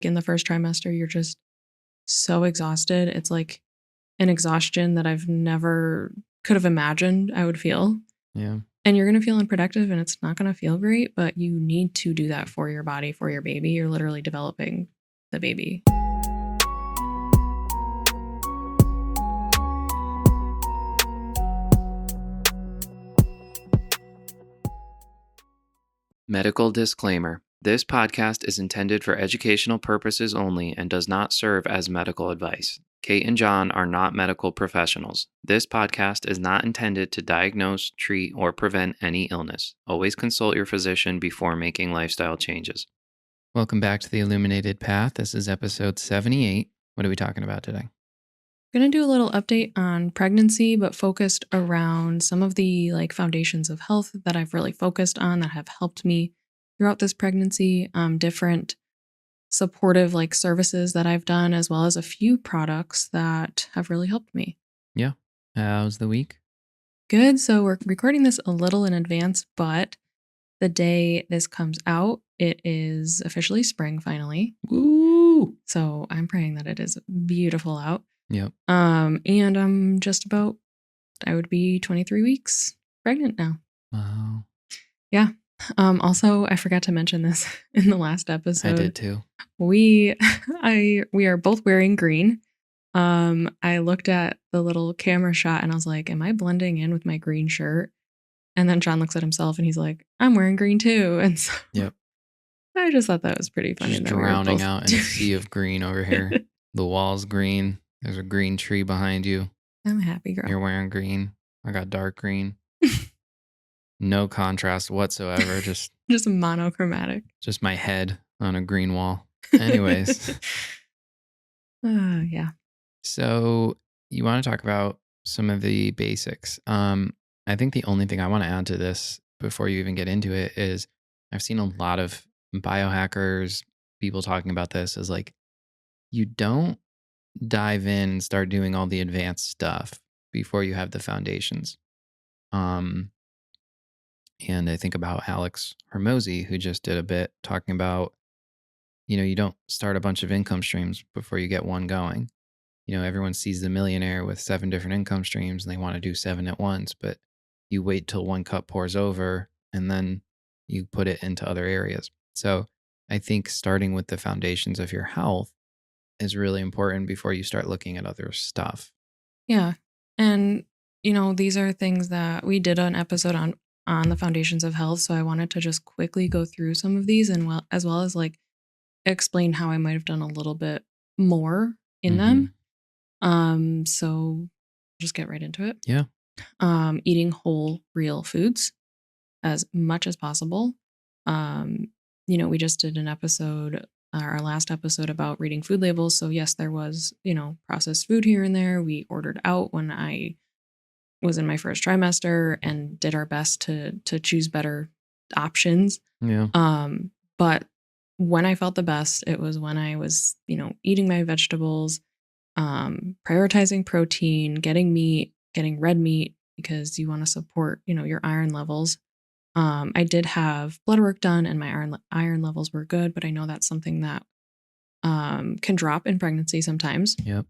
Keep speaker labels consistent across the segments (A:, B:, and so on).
A: in the first trimester, you're just so exhausted. It's like an exhaustion that I've never could have imagined I would feel.
B: Yeah.
A: And you're going to feel unproductive and it's not going to feel great, but you need to do that for your body, for your baby. You're literally developing the baby.
B: Medical disclaimer. This podcast is intended for educational purposes only and does not serve as medical advice. Kate and John are not medical professionals. This podcast is not intended to diagnose, treat, or prevent any illness. Always consult your physician before making lifestyle changes. Welcome back to the Illuminated Path. This is episode 78. What are we talking about today?
A: I'm going to do a little update on pregnancy, but focused around some of the foundations of health that I've really focused on that have helped me throughout this pregnancy, different supportive services that I've done, as well as a few products that have really helped me.
B: Yeah. How's the week?
A: Good. So we're recording this a little in advance, but the day this comes out, it is officially spring finally.
B: Woo!
A: So I'm praying that it is beautiful out.
B: Yep.
A: And I'm just about, I would be 23 weeks pregnant now.
B: Wow.
A: Yeah. Also, I forgot to mention this in the last episode.
B: I did too.
A: We are both wearing green. I looked at the little camera shot and I was like, am I blending in with my green shirt? And then John looks at himself and he's like, I'm wearing green too. And so
B: Yep.
A: I just thought that was pretty funny.
B: Just drowning out in a sea of green over here. The wall's green. There's a green tree behind you.
A: I'm a happy girl.
B: You're wearing green. I got dark green. No contrast whatsoever. Just
A: monochromatic.
B: Just my head on a green wall. Anyways.
A: Yeah.
B: So you want to talk about some of the basics. I think the only thing I want to add to this before you even get into it is I've seen a lot of biohackers, people talking about this is you don't dive in and start doing all the advanced stuff before you have the foundations. And I think about Alex Hormozy, who just did a bit talking about, you don't start a bunch of income streams before you get one going. Everyone sees the millionaire with 7 different income streams and they want to do 7 at once, but you wait till one cup pours over and then you put it into other areas. So I think starting with the foundations of your health is really important before you start looking at other stuff.
A: Yeah. And, these are things that we did an episode on the foundations of health. So I wanted to just quickly go through some of these and as well as explain how I might have done a little bit more in them. So just get right into it.
B: Yeah.
A: Eating whole, real foods as much as possible. We just did an episode, our last episode, about reading food labels. So yes, there was, processed food here and there. We ordered out when I was in my first trimester and did our best to choose better options.
B: Yeah.
A: But when I felt the best, it was when I was, eating my vegetables, prioritizing protein, getting meat, getting red meat, because you want to support, your iron levels. I did have blood work done and my iron levels were good, but I know that's something that can drop in pregnancy sometimes.
B: Yep.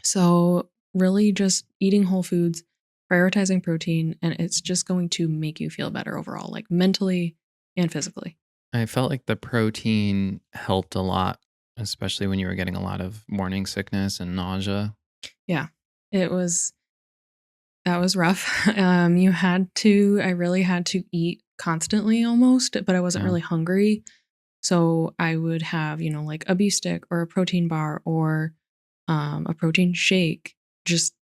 A: So really just eating whole foods, prioritizing protein, and it's just going to make you feel better overall, mentally and physically.
B: I felt like the protein helped a lot, especially when you were getting a lot of morning sickness and nausea.
A: Yeah, that was rough. I really had to eat constantly almost, but I wasn't really hungry. So I would have, a beef stick or a protein bar or a protein shake, just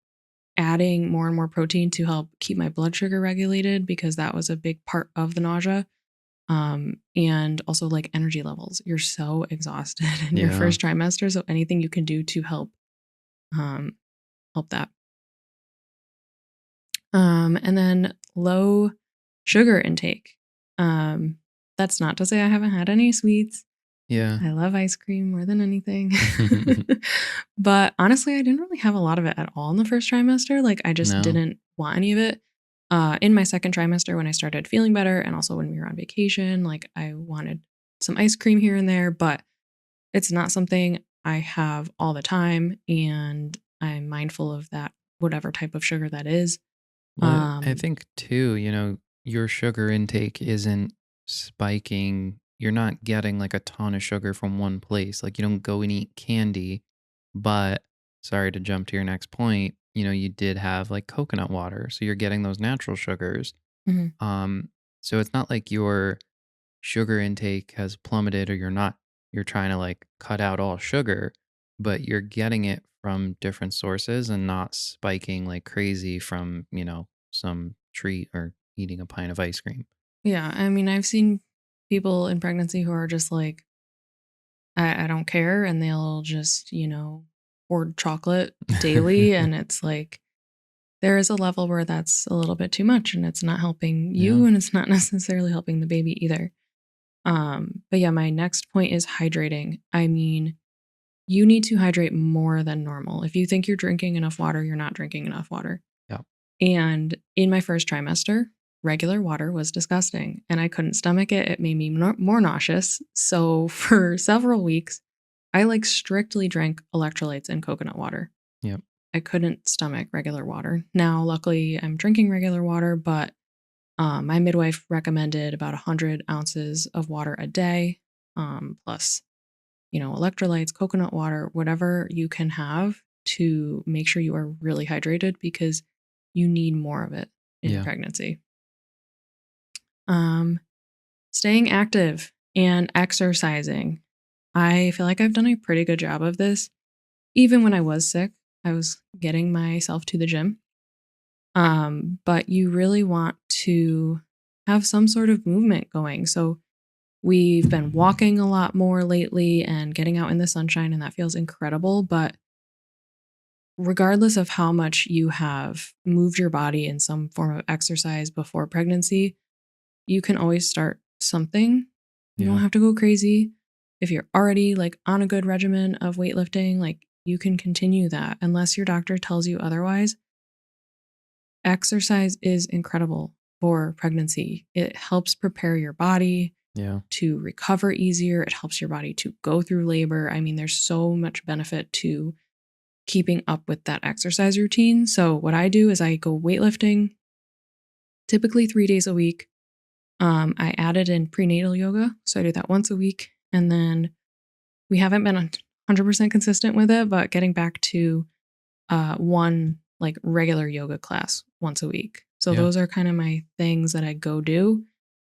A: adding more and more protein to help keep my blood sugar regulated, because that was a big part of the nausea. And also energy levels. You're so exhausted in your first trimester. So anything you can do to help that. And then low sugar intake. That's not to say I haven't had any sweets.
B: Yeah.
A: I love ice cream more than anything. But honestly, I didn't really have a lot of it at all in the first trimester. I just didn't want any of it. In my second trimester, when I started feeling better, and also when we were on vacation, I wanted some ice cream here and there, but it's not something I have all the time, and I'm mindful of that, whatever type of sugar that is.
B: Well, I
A: Um,
B: think too, your sugar intake isn't spiking. You're not getting like a ton of sugar from one place. Like you don't go and eat candy, but sorry to jump to your next point, you did have like coconut water. So you're getting those natural sugars.
A: mhm.
B: Um, so it's not like your sugar intake has plummeted or you're trying to like cut out all sugar, but you're getting it from different sources and not spiking like crazy from, some treat or eating a pint of ice cream.
A: Yeah, I mean, I've seen people in pregnancy who are just like, I don't care, and they'll just, hoard chocolate daily, and it's like there is a level where that's a little bit too much, and it's not helping
B: Yeah.
A: you, and it's not necessarily helping the baby either. But yeah, my next point is hydrating. I mean, you need to hydrate more than normal. If you think you're drinking enough water, you're not drinking enough water.
B: Yeah.
A: And in my first trimester, regular water was disgusting and I couldn't stomach it. It made me more nauseous. So for several weeks, I like strictly drank electrolytes and coconut water.
B: Yeah.
A: I couldn't stomach regular water. Now, luckily, I'm drinking regular water, but my midwife recommended about 100 ounces of water a day, plus, electrolytes, coconut water, whatever you can have to make sure you are really hydrated because you need more of it in
B: Yeah.
A: pregnancy. Um, Staying active and exercising. I feel like I've done a pretty good job of this. Even when I was sick, I was getting myself to the gym. But you really want to have some sort of movement going. So we've been walking a lot more lately and getting out in the sunshine, and that feels incredible. But regardless of how much you have moved your body in some form of exercise before pregnancy, you can always start something. You don't
B: Yeah.
A: have to go crazy. If you're already like on a good regimen of weightlifting, like you can continue that unless your doctor tells you otherwise. Exercise is incredible for pregnancy. It helps prepare your body
B: Yeah.
A: to recover easier. It helps your body to go through labor. I mean, there's so much benefit to keeping up with that exercise routine. So, what I do is I go weightlifting typically 3 days a week. I added in prenatal yoga. So, I do that once a week. And then we haven't been 100% consistent with it, but getting back to one like regular yoga class once a week. So,
B: Yeah.
A: those are kind of my things that I go do.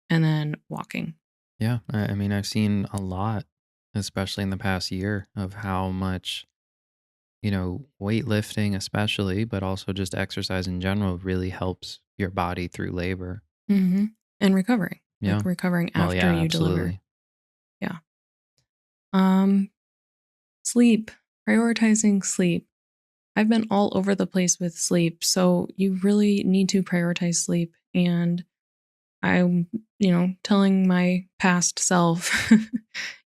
A: And then walking.
B: Yeah. I mean, I've seen a lot, especially in the past year, of how much, weightlifting, especially, but also just exercise in general, really helps your body through labor.
A: And recovering,
B: Yeah.
A: like recovering
B: Well,
A: after
B: yeah,
A: you deliver.
B: absolutely.
A: Yeah. Um, Sleep, prioritizing sleep. I've been all over the place with sleep, so you really need to prioritize sleep. And I'm, telling my past self,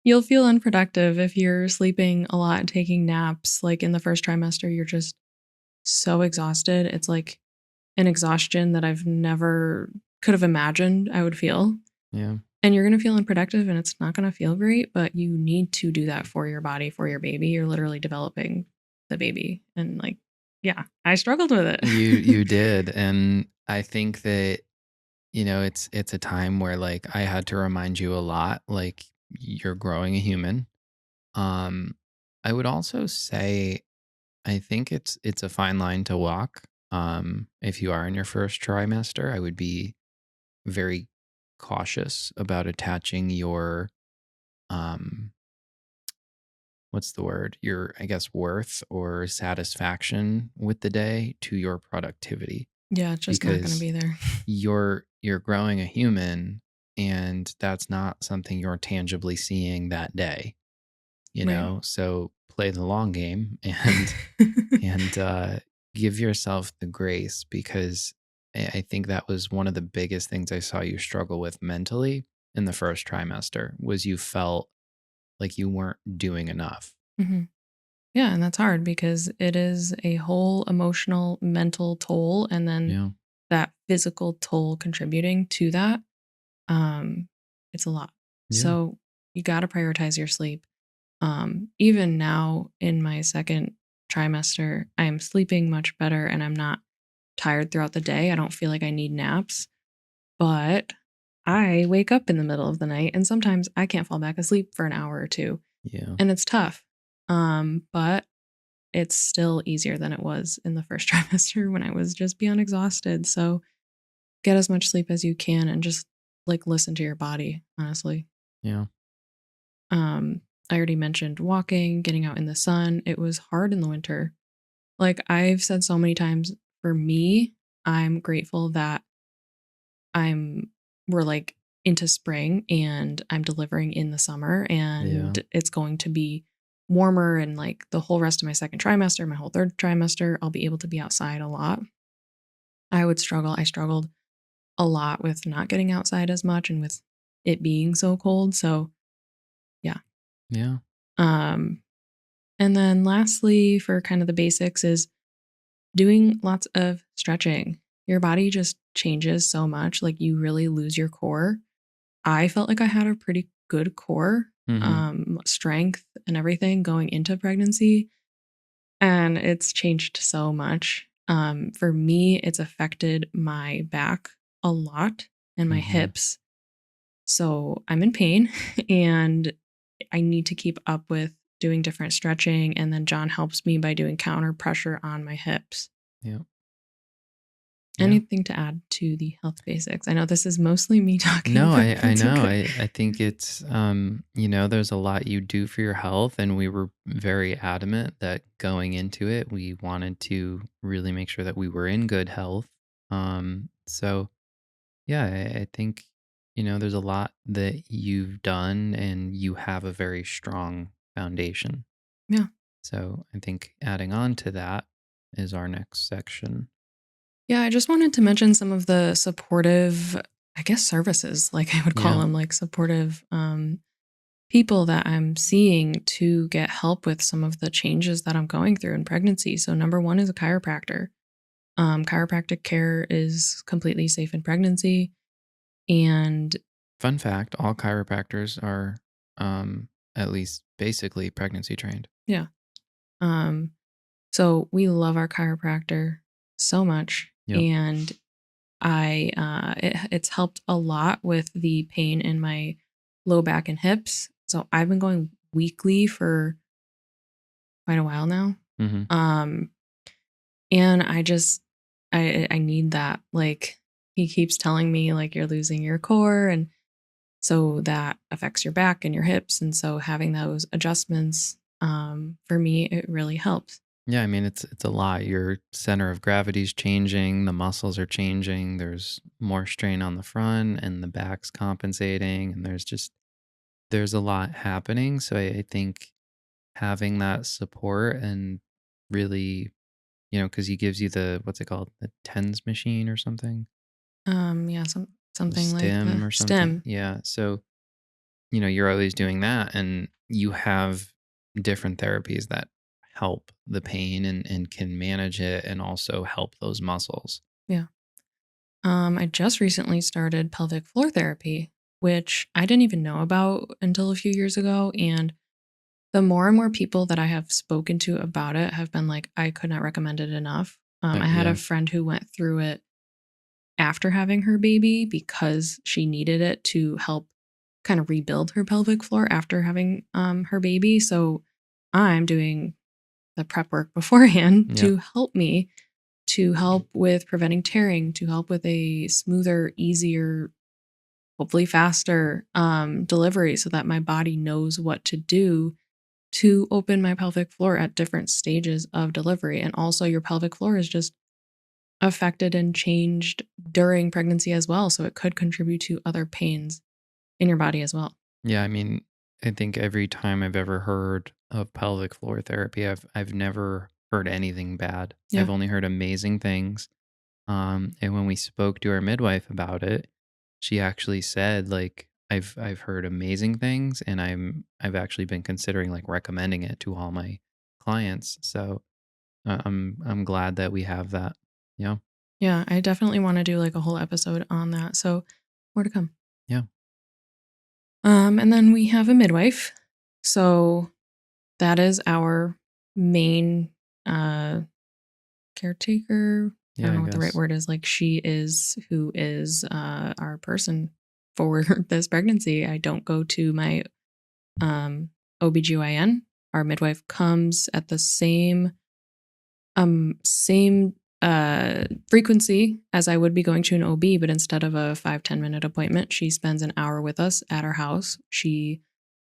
A: you'll feel unproductive if you're sleeping a lot, taking naps. Like in the first trimester, you're just so exhausted. It's like an exhaustion that I've never could have imagined I would feel.
B: Yeah.
A: And you're going to feel unproductive and it's not going to feel great, but you need to do that for your body, for your baby. You're literally developing the baby. And like, yeah, I struggled with
B: You
A: it.
B: did, and I think that, it's a time where, like, I had to remind you a lot, like, you're growing a human. Um, I would also say I think it's a fine line to walk. If you are in your first trimester, I would be very cautious about attaching your, um, what's the word? Your, I guess, worth or satisfaction with the day to your productivity,
A: Yeah, it's just not going to
B: because
A: be there.
B: you're growing a human, and that's not something you're tangibly seeing that day,
A: Right.
B: so play the long game and give yourself the grace, because I think that was one of the biggest things I saw you struggle with mentally in the first trimester, was you felt like you weren't doing enough.
A: hmm Yeah. And that's hard because it is a whole emotional, mental toll. And then
B: Yeah.
A: that physical toll contributing to that. Um, it's a lot.
B: Yeah.
A: So you got to prioritize your sleep. Even now in my second trimester, I am sleeping much better and I'm not tired throughout the day. I don't feel like I need naps, but I wake up in the middle of the night and sometimes I can't fall back asleep for an hour or two,
B: Yeah.
A: and it's tough. But it's still easier than it was in the first trimester when I was just beyond exhausted. So get as much sleep as you can and just like listen to your body, honestly.
B: Yeah.
A: I already mentioned walking, getting out in the sun. It was hard in the winter. Like I've said so many times, for me, I'm grateful that I'm we're like into spring and I'm delivering in the summer
B: Yeah.
A: and it's going to be warmer and like the whole rest of my second trimester, my whole third trimester, I'll be able to be outside a lot. I struggled a lot with not getting outside as much and with it being so cold. So, yeah.
B: Yeah.
A: Um and then lastly for kind of the basics is doing lots of stretching. Your body just changes so much, like you really lose your core. I felt like I had a pretty good core,
B: Mhm.
A: strength and everything going into pregnancy, and it's changed so much. For me, it's affected my back a lot and my
B: Mhm.
A: hips. So I'm in pain and I need to keep up with doing different stretching. And then John helps me by doing counter pressure on my hips.
B: Yeah. Yeah.
A: Anything to add to the health basics? I know this is mostly me talking,
B: No,
A: but
B: I
A: that's
B: know.
A: okay.
B: I think it's there's a lot you do for your health, and we were very adamant that going into it, we wanted to really make sure that we were in good health. So yeah, I think there's a lot that you've done, and you have a very strong foundation.
A: Yeah.
B: So I think adding on to that is our next section.
A: Yeah, I just wanted to mention some of the supportive, I guess, services, like I would call
B: Yeah.
A: them, like supportive people that I'm seeing to get help with some of the changes that I'm going through in pregnancy. So, number one is a chiropractor. Chiropractic care is completely safe in pregnancy. And
B: Fun fact, all chiropractors are at least basically pregnancy trained.
A: yeah, um, so we love our chiropractor so much.
B: Yep.
A: And it's helped a lot with the pain in my low back and hips. So I've been going weekly for quite a while now.
B: Mhm.
A: Um, and I need that. Like he keeps telling me like you're losing your core and so that affects your back and your hips. And so having those adjustments, for me, it really helps.
B: Yeah, I mean it's a lot. Your center of gravity is changing, the muscles are changing, there's more strain on the front and the back's compensating, and there's a lot happening. So I think having that support and really, because he gives you the what's it called? The TENS machine or something?
A: Yeah,
B: The
A: something like the
B: stim or something.
A: stem.
B: Yeah. So you're always doing that, and you have different therapies that help the pain and can manage it and also help those muscles.
A: Yeah. I just recently started pelvic floor therapy, which I didn't even know about until a few years ago. And the more and more people that I have spoken to about it have been like, I could not recommend it enough. I had a
B: Yeah.
A: friend who went through it after having her baby because she needed it to help kind of rebuild her pelvic floor after having her baby. So I'm doing the prep work beforehand
B: Yep.
A: to help me, to help with preventing tearing, to help with a smoother, easier, hopefully faster delivery so that my body knows what to do to open my pelvic floor at different stages of delivery. And also, your pelvic floor is just affected and changed during pregnancy as well. So, it could contribute to other pains in your body as well.
B: Yeah. I mean, I think every time I've ever heard of pelvic floor therapy, I've never heard anything bad. I've
A: Yeah.
B: only heard amazing things. And when we spoke to our midwife about it, she actually said like I've heard amazing things, and I've actually been considering like recommending it to all my clients. So I'm glad that we have that. Yeah.
A: Yeah. I definitely want to do like a whole episode on that. So, more to come.
B: Yeah.
A: And then we have a midwife. So That is our main caretaker. I don't
B: Yeah, I
A: know what the right
B: guess.
A: word is. Like, she is who is our person for this pregnancy. I don't go to my OBGYN. Our midwife comes at the same frequency as I would be going to an OB, but instead of a 5-10 minute appointment, she spends an hour with us at our house. She,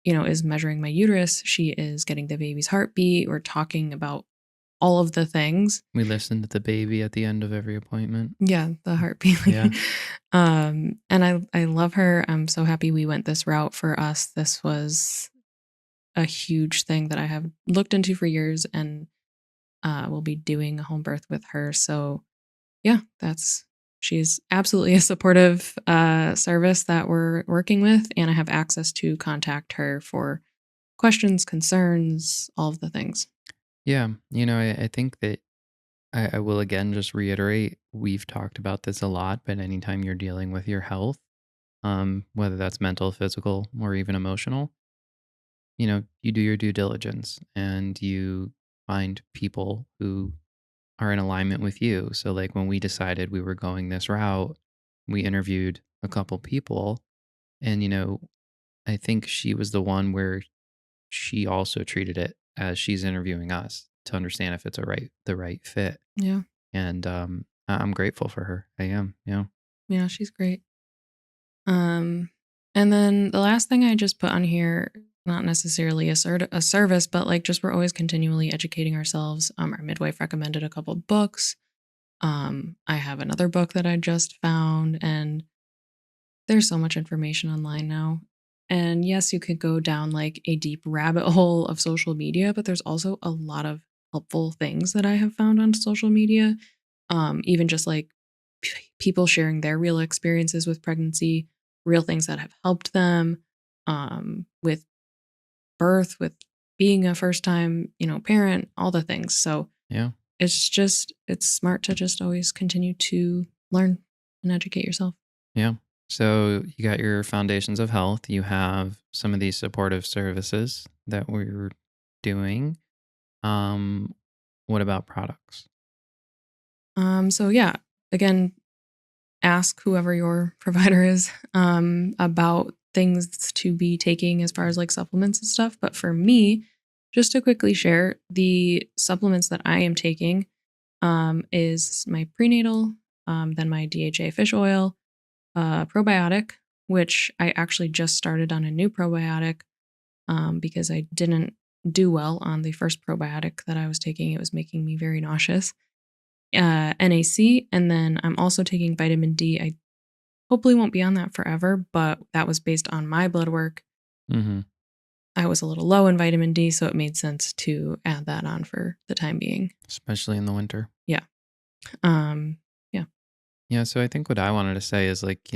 A: is measuring my uterus. She is getting the baby's heartbeat. We're talking about all of the things.
B: We listen to the baby at the end of every appointment.
A: Yeah, the heartbeat.
B: Yeah.
A: And I love her. I'm so happy we went this route for us. This was a huge thing that I have looked into for years, and will be doing a home birth with her. So yeah, she's absolutely a supportive service that we're working with, and I have access to contact her for questions, concerns, all of the things.
B: Yeah. I think that I will again just reiterate we've talked about this a lot, but anytime you're dealing with your health, whether that's mental, physical, or even emotional, you do your due diligence and you find people who are in alignment with you. So, like when we decided we were going this route, we interviewed a couple people, and I think she was the one where she also treated it as she's interviewing us to understand if it's the right fit.
A: Yeah.
B: And I'm grateful for her. I am. Yeah.
A: Yeah, she's great. Um, and then the last thing I just put on here, not necessarily a service, but like just we're always continually educating ourselves. Our midwife recommended a couple books. I have another book that I just found, and there's so much information online now. And yes, you could go down like a deep rabbit hole of social media, but there's also a lot of helpful things that I have found on social media. Even just like people sharing their real experiences with pregnancy, real things that have helped them with birth, with being a first time, parent, all the things. So
B: Yeah.
A: it's smart to just always continue to learn and educate yourself.
B: Yeah. So you got your foundations of health. You have some of these supportive services that we're doing. Um, what about products?
A: So yeah, again, ask whoever your provider is about things to be taking as far as like supplements and stuff. But for me, just to quickly share, the supplements that I am taking is my prenatal, then my DHA fish oil, probiotic, which I actually just started on a new probiotic because I didn't do well on the first probiotic that I was taking. It was making me very nauseous. NAC, and then I'm also taking vitamin D. I hopefully won't be on that forever, but that was based on my blood work.
B: Mm-hmm.
A: I was a little low in vitamin D, so it made sense to add that on for the time being.
B: Especially in the winter.
A: Yeah. Yeah.
B: Yeah. So I think what I wanted to say is like,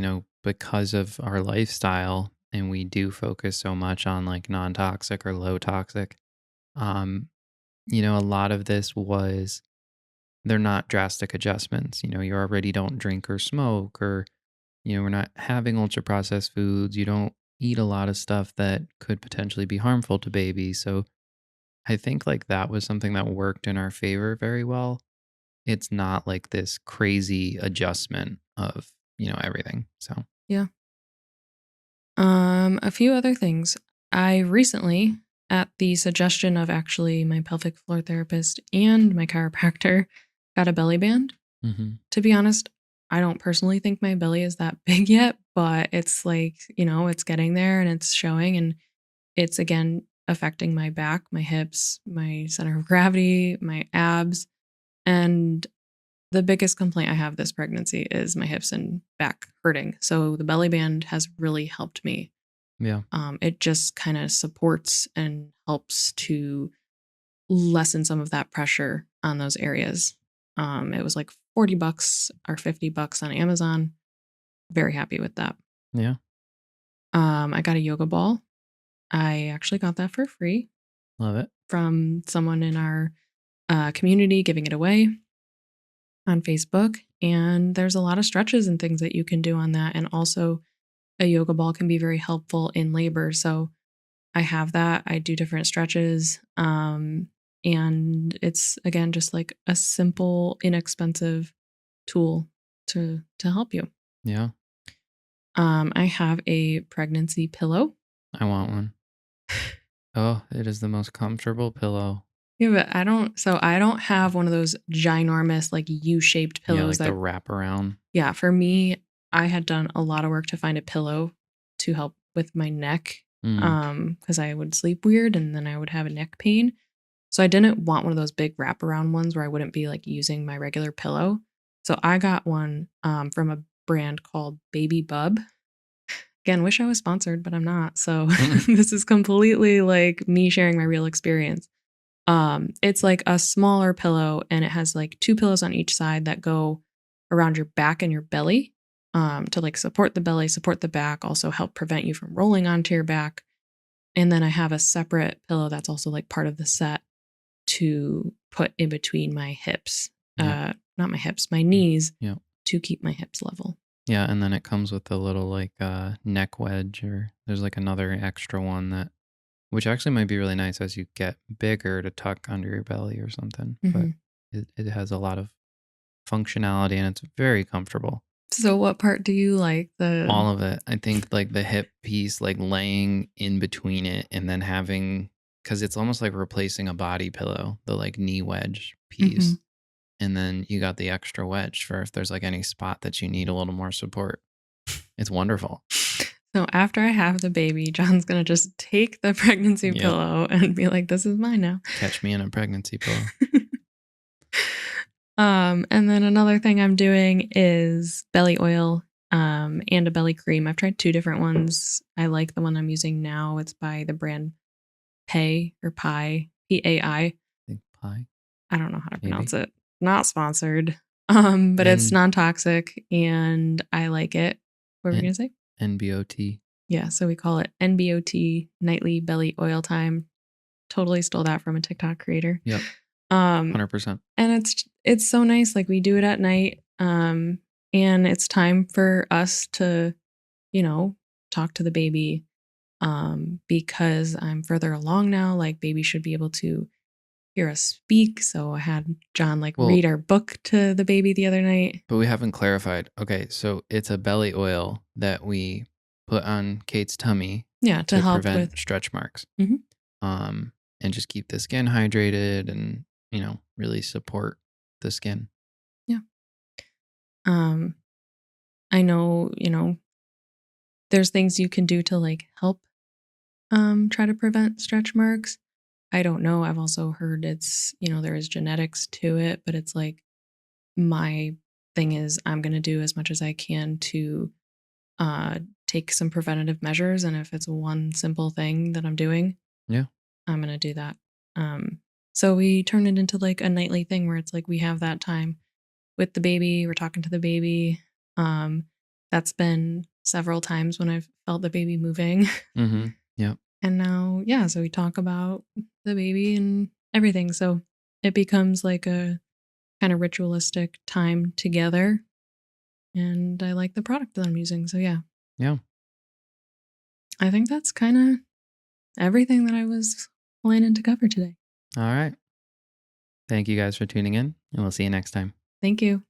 B: because of our lifestyle and we do focus so much on like non toxic or low toxic, um, a lot of this was they're not drastic adjustments. You already don't drink or smoke, or, we're not having ultra processed foods. You don't eat a lot of stuff that could potentially be harmful to babies. So I think like that was something that worked in our favor very well. It's not like this crazy adjustment of, everything. So,
A: Yeah. A few other things. I recently, at the suggestion of actually my pelvic floor therapist and my chiropractor, got a belly band.
B: mhm.
A: To be honest, I don't personally think my belly is that big yet, but it's like, it's getting there and it's showing, and it's again affecting my back, my hips, my center of gravity, my abs. And the biggest complaint I have this pregnancy is my hips and back hurting. So the belly band has really helped me.
B: Yeah.
A: It just kind of supports and helps to lessen some of that pressure on those areas. It was like $40 or $50 on Amazon. Very happy with that.
B: Yeah.
A: I got a yoga ball. I actually got that for free
B: Love it.
A: from someone in our community giving it away on Facebook. And there's a lot of stretches and things that you can do on that. And also, a yoga ball can be very helpful in labor. So I have that. I do different stretches. And it's again just like a simple, inexpensive tool to help you.
B: Yeah.
A: I have a pregnancy pillow.
B: I want one. Oh, it is the most comfortable pillow.
A: Yeah, but I don't have one of those ginormous like U-shaped
B: Yeah,
A: pillows
B: like the
A: that
B: wraparound.
A: yeah, for me, I had done a lot of work to find a pillow to help with my neck.
B: Mm.
A: Because I would sleep weird and then I would have a neck pain. So I didn't want one of those big wraparound ones where I wouldn't be like using my regular pillow. So I got one from a brand called Baby Bub. Again, wish I was sponsored, but I'm not. So this is completely like me sharing my real experience. It's like a smaller pillow and it has like two pillows on each side that go around your back and your belly to like support the belly, support the back, also help prevent you from rolling onto your back. And then I have a separate pillow that's also like part of the set to put in between my hips.
B: Yep.
A: Not my hips, my knees
B: Yep.
A: to keep my hips level.
B: Yeah, and then it comes with a little like neck wedge, or there's like another extra one that, which actually might be really nice as you get bigger to tuck under your belly or something. But
A: Mhm.
B: it has a lot of functionality and it's very comfortable.
A: So what part do you like? The
B: All of it. I think like the hip piece, like laying in between it and then having, because it's almost like replacing a body pillow, the like knee wedge
A: Mhm.
B: piece. And then you got the extra wedge for if there's like any spot that you need a little more support. It's wonderful.
A: So after I have the baby, John's gonna just take the pregnancy
B: Yep.
A: pillow and be like, "This is mine now."
B: Catch me in a pregnancy pillow.
A: And then another thing I'm doing is belly oil and a belly cream. I've tried two different ones. I like the one I'm using now. It's by the brand Pay or Pai, Pai.
B: I think pie,
A: I don't know how to
B: maybe.
A: pronounce it. Not sponsored. But it's
B: And
A: non-toxic and I like it. What were we
B: and
A: gonna say?
B: NBOT.
A: Yeah, so we call it NBOT, Nightly Belly Oil Time. Totally stole that from a TikTok creator.
B: Yep.
A: Um,
B: 100%.
A: and it's so nice. Like we do it at night. And it's time for us to, you know, talk to the baby. Because I'm further along now, like baby should be able to hear us speak. So I had John like
B: Well,
A: read our book to the baby the other night.
B: but we haven't clarified. Okay, so it's a belly oil that we put on Kate's tummy
A: Yeah, to
B: to
A: help with
B: prevent stretch marks.
A: Mhm.
B: And just keep the skin hydrated and, really support the skin.
A: Yeah. Um, I know, there's things you can do to like help try to prevent stretch marks. I don't know. I've also heard it's, there is genetics to it, but it's like my thing is I'm going to do as much as I can to uh, take some preventative measures. And if it's one simple thing that I'm doing,
B: Yeah.
A: I'm going to do that. Um, so we turn it into like a nightly thing where it's like we have that time with the baby, we're talking to the baby. Um, that's been several times when I've felt the baby moving.
B: Mm-hmm. Yep.
A: And now, yeah, so we talk about the baby and everything. So it becomes like a kind of ritualistic time together. And I like the product that I'm using. So yeah,
B: Yeah.
A: I think that's kind of everything that I was planning to cover today.
B: All right. Thank you guys for tuning in, and we'll see you next time.
A: Thank you.